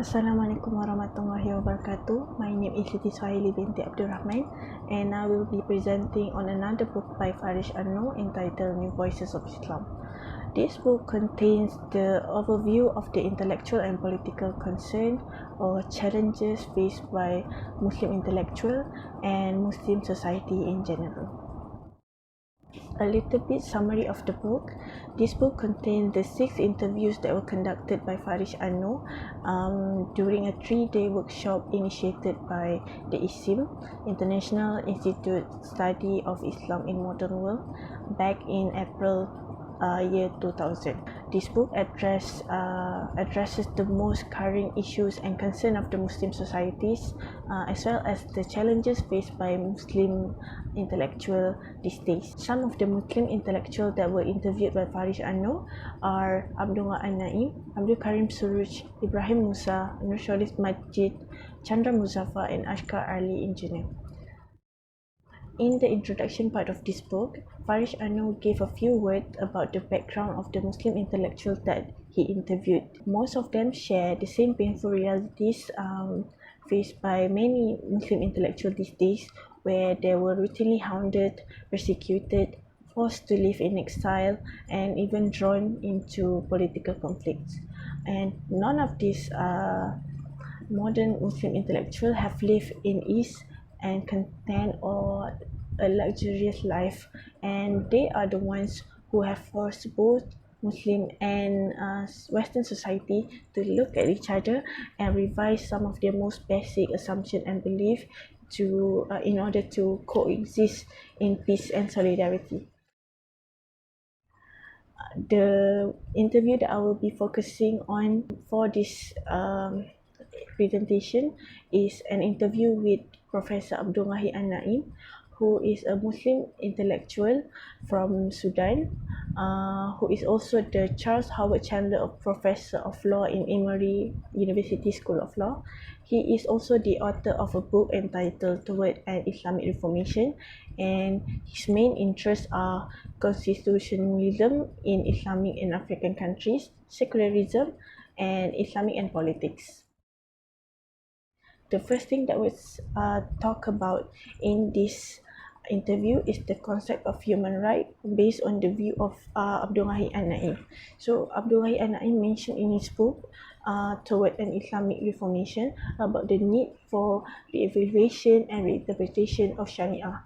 Assalamualaikum warahmatullahi wabarakatuh. My name is Siti Suhaili binti Rahman, and I will be presenting on another book by Farish Noor entitled New Voices of Islam. This book contains the overview of the intellectual and political concern or challenges faced by Muslim intellectual and Muslim society in general. A little bit summary of the book. This book contains the 6 interviews that were conducted by Farish Noor during a 3-day workshop initiated by the ISIM, International Institute Study of Islam in Modern World, back in April year 2000. This book addresses the most current issues and concern of the Muslim societies, as well as the challenges faced by Muslim intellectual these days. Some of the Muslim intellectuals that were interviewed by Farish Noor are Abdul Naim, Abdul Karim Suruj, Ibrahim Musa, Nur Sharif Majid, Chandra Muzaffar, and Ashkar Ali Engineer. In the introduction part of this book, Farish Noor gave a few words about the background of the Muslim intellectuals that he interviewed. Most of them share the same painful realities faced by many Muslim intellectuals these days, where they were routinely hounded, persecuted, forced to live in exile, and even drawn into political conflicts. And none of these modern Muslim intellectuals have lived in ease and content or a luxurious life, and they are the ones who have forced both Muslim and Western society to look at each other and revise some of their most basic assumptions and beliefs to in order to coexist in peace and solidarity. The interview that I will be focusing on for this presentation is an interview with Professor Abdul Naim, who is a Muslim intellectual from Sudan, who is also the Charles Howard Chandler Professor of Law in Emory University School of Law. He is also the author of a book entitled Toward an Islamic Reformation, and his main interests are constitutionalism in Islamic and African countries, secularism, and Islamic and politics. The first thing that was talked about in this interview is the concept of human right based on the view of Abdul Naim. So Abdul Naim mentioned in his book Toward an Islamic Reformation about the need for the evaluation and reinterpretation of Sharia.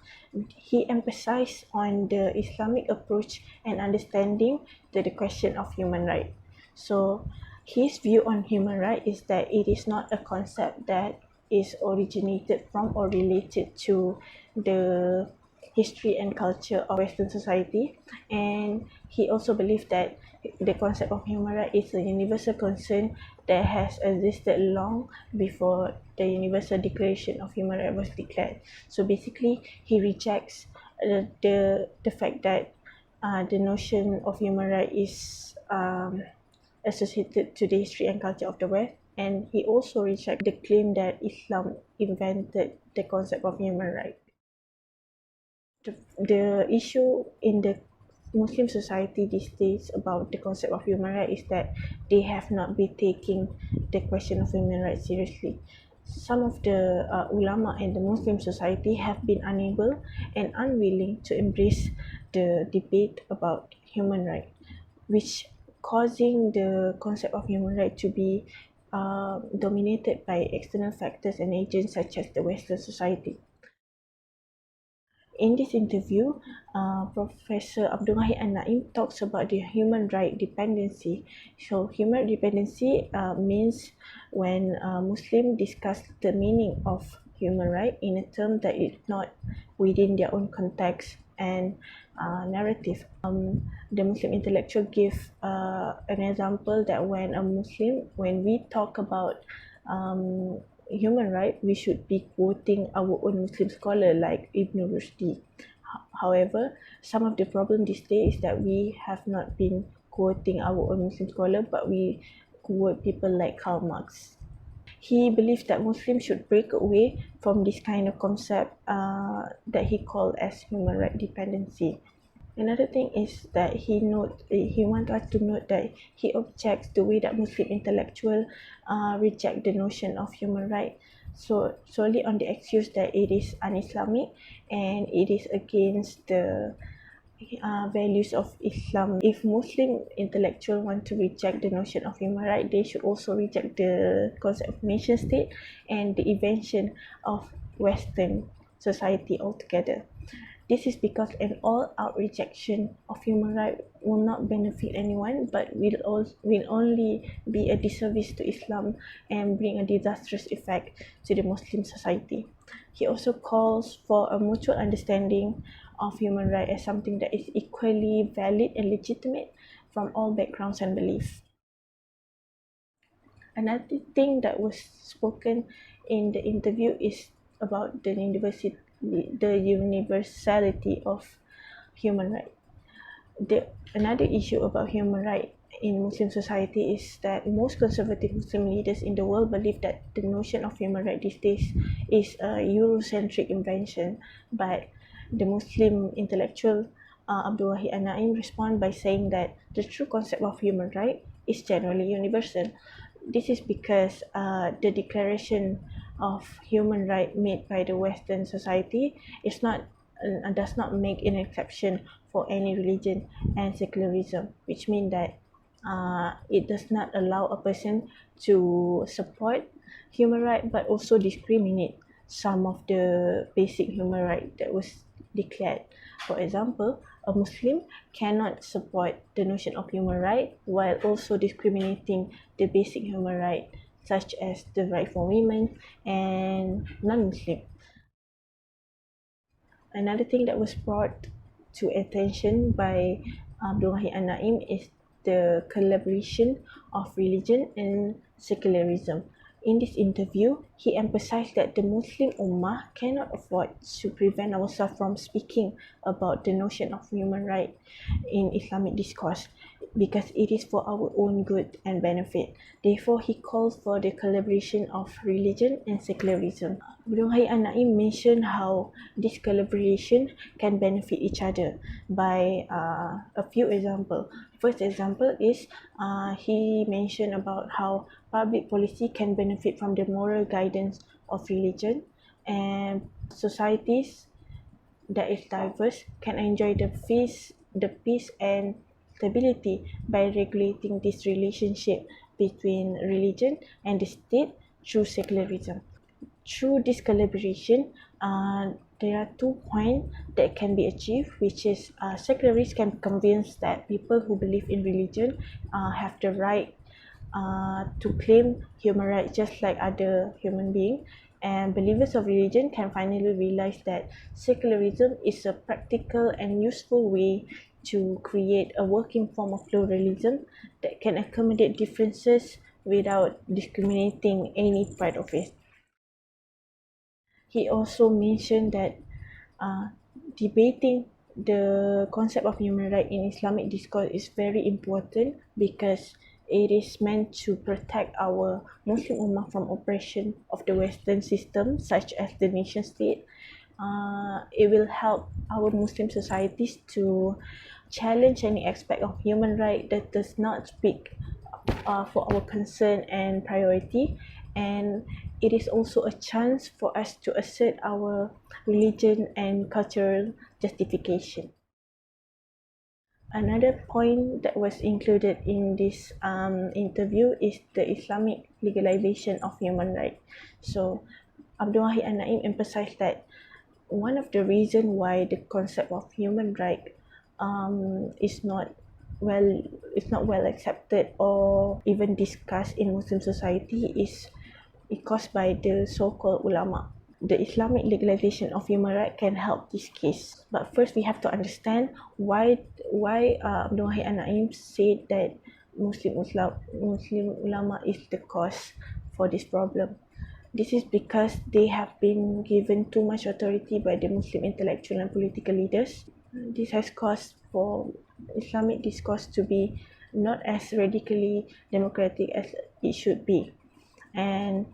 He emphasized on the Islamic approach and understanding to the question of human right. So his view on human right is that it is not a concept that is originated from or related to the history and culture of Western society, and he also believed that the concept of human right is a universal concern that has existed long before the Universal Declaration of Human Rights was declared. So basically, he rejects the fact that the notion of human right is associated to the history and culture of the West, and he also rejects the claim that Islam invented the concept of human right. The issue in the Muslim society these days about the concept of human right is that they have not been taking the question of human rights seriously. Some of the ulama and the Muslim society have been unable and unwilling to embrace the debate about human right, which causing the concept of human right to be dominated by external factors and agents such as the Western society. In this interview, Professor Abdul Naim talks about the human right dependency. So, human right dependency means when Muslims discuss the meaning of human right in a term that is not within their own context and narrative. The Muslim intellectual give an example that when we talk about human right, we should be quoting our own Muslim scholar like Ibn Rushdi. However, some of the problem these days is that we have not been quoting our own Muslim scholar, but we quote people like Karl Marx. He believed that Muslims should break away from this kind of concept that he called as human right dependency. Another thing is that he wants us to note that he objects the way that Muslim intellectuals reject the notion of human right, so solely on the excuse that it is un-Islamic and it is against the values of Islam. If Muslim intellectuals want to reject the notion of human right, they should also reject the concept of nation state and the invention of Western society altogether. This is because an all-out rejection of human rights will not benefit anyone, but will only be a disservice to Islam and bring a disastrous effect to the Muslim society. He also calls for a mutual understanding of human rights as something that is equally valid and legitimate from all backgrounds and beliefs. Another thing that was spoken in the interview is about the universality of human rights. Another issue about human rights in Muslim society is that most conservative Muslim leaders in the world believe that the notion of human rights these days is a Eurocentric invention, but the Muslim intellectual Abdul An-Naim respond by saying that the true concept of human right is generally universal. This is because the declaration of human right made by the Western society is not does not make an exception for any religion and secularism, which means that it does not allow a person to support human right but also discriminate some of the basic human right that was declared. For example, a Muslim cannot support the notion of human right while also discriminating the basic human right such as the right for women and non-Muslim. Another thing that was brought to attention by Abdul An-Naim is the collaboration of religion and secularism. In this interview, he emphasized that the Muslim Ummah cannot afford to prevent ourselves from speaking about the notion of human right in Islamic discourse because it is for our own good and benefit. Therefore, he calls for the collaboration of religion and secularism. Abdul An-Naim mentioned how this collaboration can benefit each other by a few examples. First example is he mentioned about how public policy can benefit from the moral guidance of religion, and societies that is diverse can enjoy the peace and stability by regulating this relationship between religion and the state through secularism. Through this collaboration, there are 2 points that can be achieved, which is secularists can convince that people who believe in religion have the right to claim human rights just like other human beings, and believers of religion can finally realize that secularism is a practical and useful way to create a working form of pluralism that can accommodate differences without discriminating any part of it. He also mentioned that uh, debating the concept of human rights in Islamic discourse is very important because it is meant to protect our Muslim Ummah from oppression of the Western system, such as the nation state. It will help our Muslim societies to challenge any aspect of human right that does not speak for our concern and priority, and it is also a chance for us to assert our religion and cultural justification. Another point that was included in this interview is the Islamic legalization of human rights. So Abdul An-Naim emphasized that one of the reasons why the concept of human right is not well accepted or even discussed in Muslim society is caused by the so-called ulama. The Islamic legalization of human rights can help this case. But first, we have to understand why Abdul An-Naim said that Muslim ulama is the cause for this problem. This is because they have been given too much authority by the Muslim intellectual and political leaders. This has caused for Islamic discourse to be not as radically democratic as it should be. And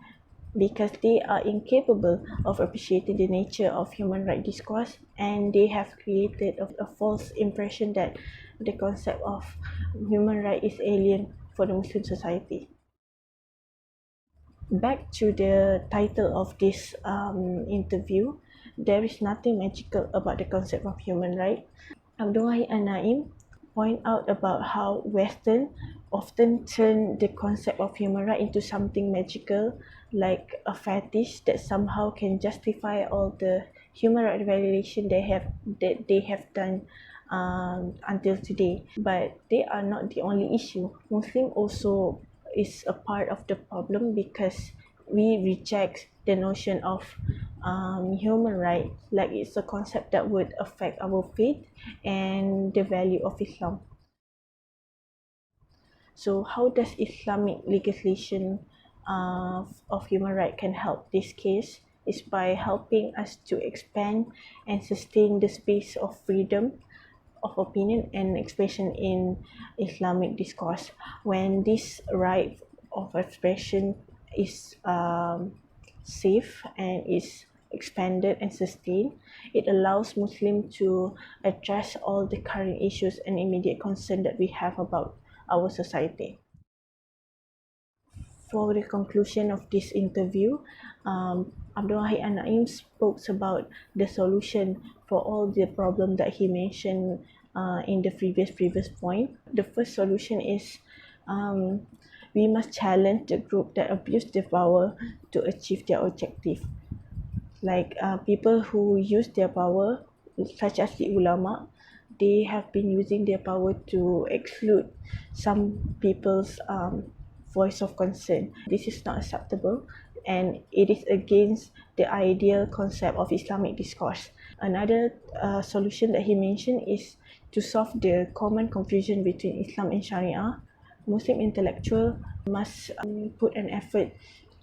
because they are incapable of appreciating the nature of human rights discourse, and they have created a false impression that the concept of human rights is alien for the Muslim society. Back to the title of this interview, there is nothing magical about the concept of human rights. Abdul and point out about how Western often turn the concept of human right into something magical, like a fetish that somehow can justify all the human right violation they have done until today. But they are not the only issue. Muslim also is a part of the problem because we reject the notion of human right, like it's a concept that would affect our faith and the value of Islam. So how does Islamic legislation of human right can help this case is by helping us to expand and sustain the space of freedom of opinion and expression in Islamic discourse. When this right of expression is safe and is expanded and sustained, it allows Muslims to address all the current issues and immediate concern that we have about our society. For the conclusion of this interview, Abdul and spoke about the solution for all the problem that he mentioned in the previous point. The first solution is we must challenge the group that abuse their power to achieve their objective. Like people who use their power, such as the ulama, they have been using their power to exclude some people's voice of concern. This is not acceptable, and it is against the ideal concept of Islamic discourse. Another solution that he mentioned is to solve the common confusion between Islam and Sharia. Muslim intellectual must put an effort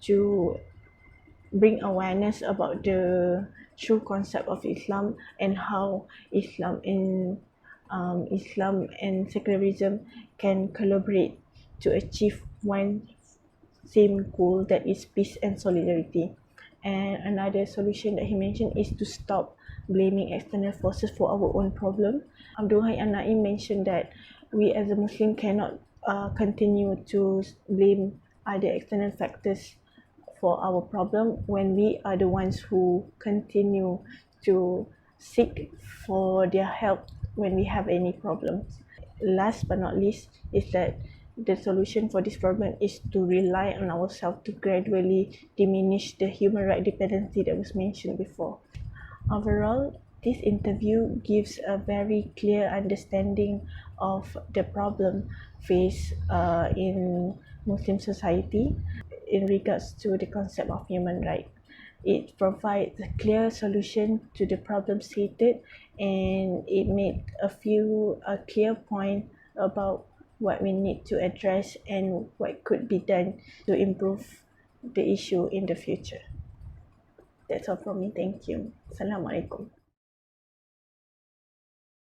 to bring awareness about the true concept of Islam and how Islam and secularism can collaborate to achieve one same goal, that is peace and solidarity. And another solution that he mentioned is to stop blaming external forces for our own problem. Abdul and Naim mentioned that we as a Muslim cannot continue to blame other external factors for our problem when we are the ones who continue to seek for their help when we have any problems. Last but not least is that the solution for this problem is to rely on ourselves to gradually diminish the human right dependency that was mentioned before. Overall, this interview gives a very clear understanding of the problem faced in Muslim society in regards to the concept of human right. It provides a clear solution to the problem stated, and it made a clear point about what we need to address and what could be done to improve the issue in the future. That's all from me. Thank you. Assalamualaikum.